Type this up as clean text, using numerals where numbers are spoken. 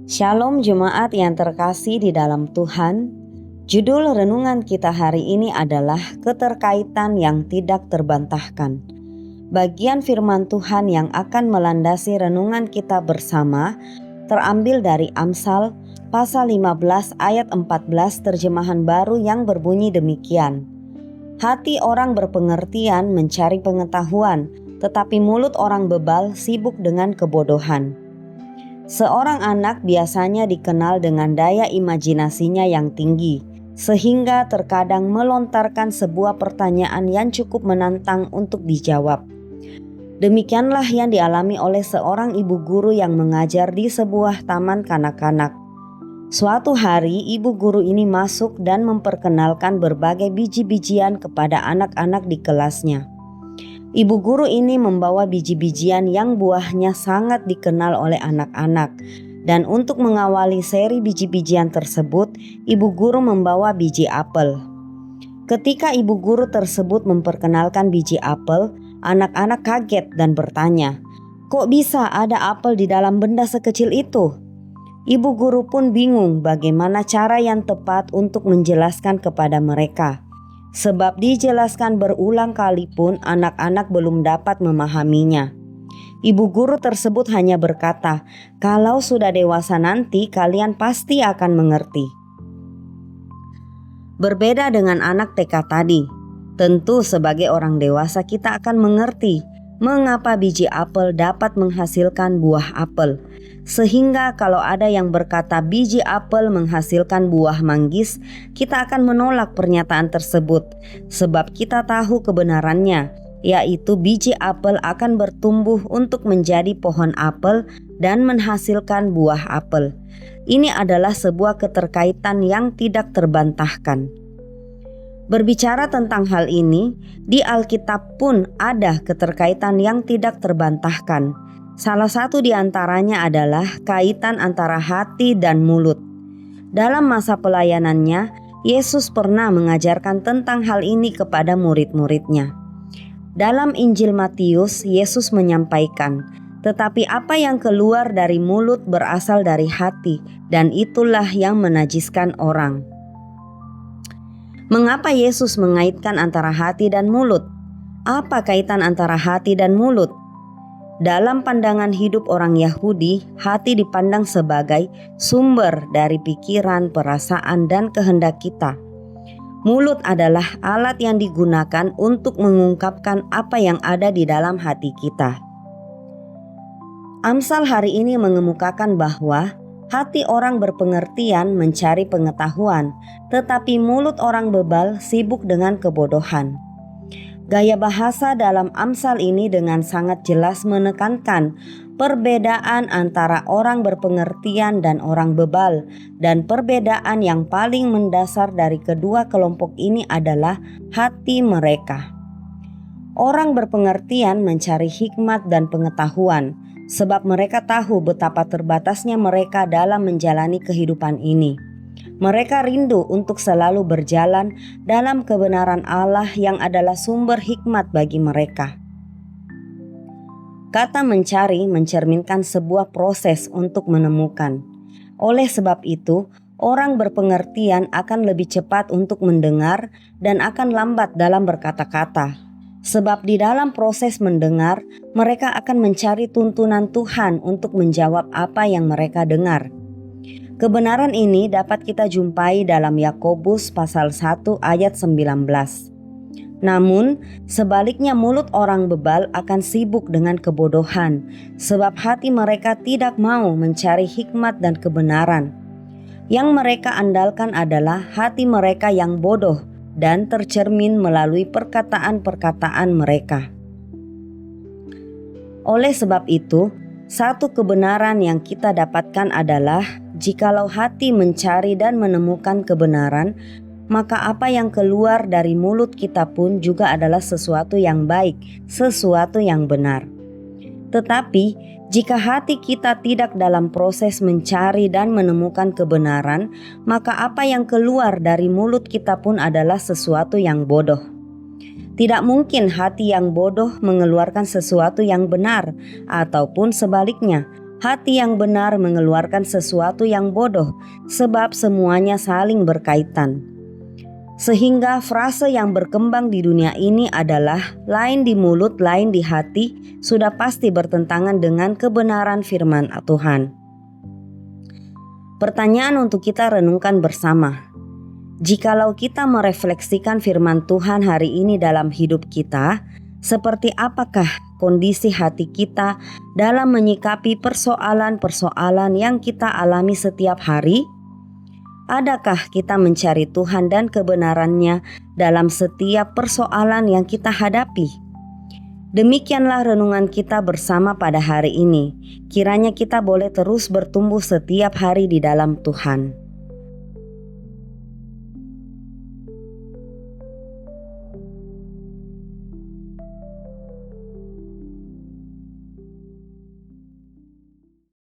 Shalom jemaat yang terkasih di dalam Tuhan. Judul renungan kita hari ini adalah keterkaitan yang tidak terbantahkan. Bagian firman Tuhan yang akan melandasi renungan kita bersama terambil dari Amsal pasal 15 ayat 14 terjemahan baru yang berbunyi demikian. Hati orang berpengertian mencari pengetahuan, tetapi mulut orang bebal sibuk dengan kebodohan. Seorang anak biasanya dikenal dengan daya imajinasinya yang tinggi, sehingga terkadang melontarkan sebuah pertanyaan yang cukup menantang untuk dijawab. Demikianlah yang dialami oleh seorang ibu guru yang mengajar di sebuah taman kanak-kanak. Suatu hari, ibu guru ini masuk dan memperkenalkan berbagai biji-bijian kepada anak-anak di kelasnya. Ibu guru ini membawa biji-bijian yang buahnya sangat dikenal oleh anak-anak. Dan untuk mengawali seri biji-bijian tersebut, ibu guru membawa biji apel. Ketika ibu guru tersebut memperkenalkan biji apel, anak-anak kaget dan bertanya, "Kok bisa ada apel di dalam benda sekecil itu?" Ibu guru pun bingung bagaimana cara yang tepat untuk menjelaskan kepada mereka. Sebab dijelaskan berulang kali pun anak-anak belum dapat memahaminya. Ibu guru tersebut hanya berkata, "Kalau sudah dewasa nanti kalian pasti akan mengerti." Berbeda dengan anak TK tadi, tentu sebagai orang dewasa kita akan mengerti mengapa biji apel dapat menghasilkan buah apel. Sehingga kalau ada yang berkata biji apel menghasilkan buah manggis, kita akan menolak pernyataan tersebut. Sebab kita tahu kebenarannya, yaitu biji apel akan bertumbuh untuk menjadi pohon apel dan menghasilkan buah apel. Ini adalah sebuah keterkaitan yang tidak terbantahkan. Berbicara tentang hal ini, di Alkitab pun ada keterkaitan yang tidak terbantahkan. Salah satu di antaranya adalah kaitan antara hati dan mulut. Dalam masa pelayanannya, Yesus pernah mengajarkan tentang hal ini kepada murid-muridnya. Dalam Injil Matius, Yesus menyampaikan, "Tetapi apa yang keluar dari mulut berasal dari hati, dan itulah yang menajiskan orang." Mengapa Yesus mengaitkan antara hati dan mulut? Apa kaitan antara hati dan mulut? Dalam pandangan hidup orang Yahudi, hati dipandang sebagai sumber dari pikiran, perasaan, dan kehendak kita. Mulut adalah alat yang digunakan untuk mengungkapkan apa yang ada di dalam hati kita. Amsal hari ini mengemukakan bahwa hati orang berpengertian mencari pengetahuan, tetapi mulut orang bebal sibuk dengan kebodohan. Gaya bahasa dalam Amsal ini dengan sangat jelas menekankan perbedaan antara orang berpengertian dan orang bebal, dan perbedaan yang paling mendasar dari kedua kelompok ini adalah hati mereka. Orang berpengertian mencari hikmat dan pengetahuan, sebab mereka tahu betapa terbatasnya mereka dalam menjalani kehidupan ini. Mereka rindu untuk selalu berjalan dalam kebenaran Allah yang adalah sumber hikmat bagi mereka. Kata mencari mencerminkan sebuah proses untuk menemukan. Oleh sebab itu, orang berpengertian akan lebih cepat untuk mendengar dan akan lambat dalam berkata-kata. Sebab di dalam proses mendengar, mereka akan mencari tuntunan Tuhan untuk menjawab apa yang mereka dengar. Kebenaran ini dapat kita jumpai dalam Yakobus pasal 1 ayat 19. Namun, sebaliknya mulut orang bebal akan sibuk dengan kebodohan, sebab hati mereka tidak mau mencari hikmat dan kebenaran. Yang mereka andalkan adalah hati mereka yang bodoh dan tercermin melalui perkataan-perkataan mereka. Oleh sebab itu, satu kebenaran yang kita dapatkan adalah jikalau hati mencari dan menemukan kebenaran, maka apa yang keluar dari mulut kita pun juga adalah sesuatu yang baik, sesuatu yang benar. Tetapi jika hati kita tidak dalam proses mencari dan menemukan kebenaran, maka apa yang keluar dari mulut kita pun adalah sesuatu yang bodoh. Tidak mungkin hati yang bodoh mengeluarkan sesuatu yang benar, ataupun sebaliknya, Hati yang benar mengeluarkan sesuatu yang bodoh, sebab semuanya saling berkaitan. Sehingga frase yang berkembang di dunia ini adalah lain di mulut, lain di hati, sudah pasti bertentangan dengan kebenaran firman Tuhan. Pertanyaan untuk kita renungkan bersama. Jikalau kita merefleksikan firman Tuhan hari ini dalam hidup kita, seperti apakah kondisi hati kita dalam menyikapi persoalan-persoalan yang kita alami setiap hari? Adakah kita mencari Tuhan dan kebenarannya dalam setiap persoalan yang kita hadapi? Demikianlah renungan kita bersama pada hari ini. Kiranya kita boleh terus bertumbuh setiap hari di dalam Tuhan.